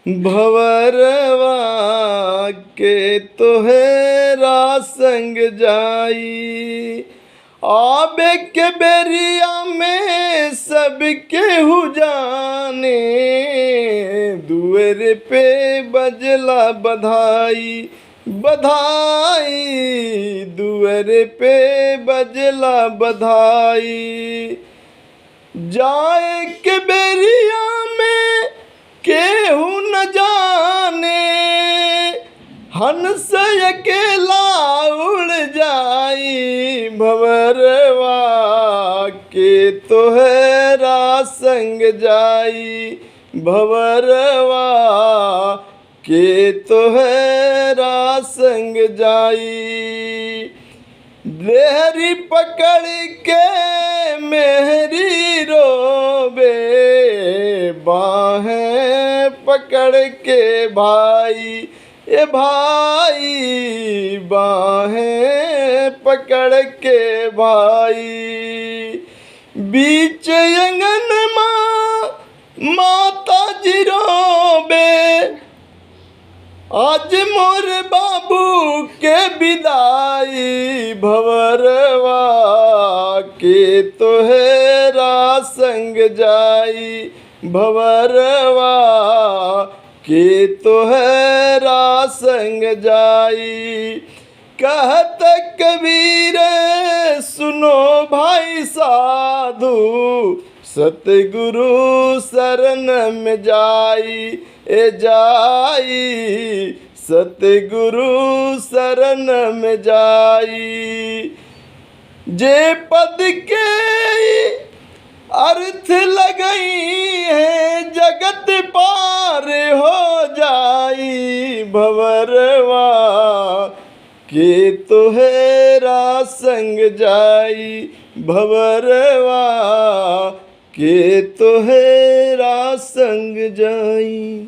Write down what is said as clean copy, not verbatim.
भंवरवा के तोहरा संग जाई। आबे के बेरिया में सब केहू जाने, दुअर पे बजला बधाई बधाई, दुअर पे बजला बधाई। जाए के बेरिया में केहू न जाने, हंस अकेला उड़ जाई। भंवरवा के तोहरा संग जाई, भंवरवा के तोहरा संग जाई। लेहरी पकड़ के मेहरी रोबे, बाहें पकड़ के भाई ए भाई, बाहें पकड़ के भाई। बीच अंगन माता जी रोबे, आज मोर बाबू के विदाई। भंवरवा के तोहरा संग जाई, भंवरवा के तोहरा संग जाई। कहत कबीर सुनो भाई साधु, सतगुरु शरण में जाई ए जाई, सतगुरु शरण में जाई। जे पद के अर्थ लगई है, जगत पार हो जाई। भंवरवा के तोहरा संग जाई, भंवरवा के तोहरा संग जाई।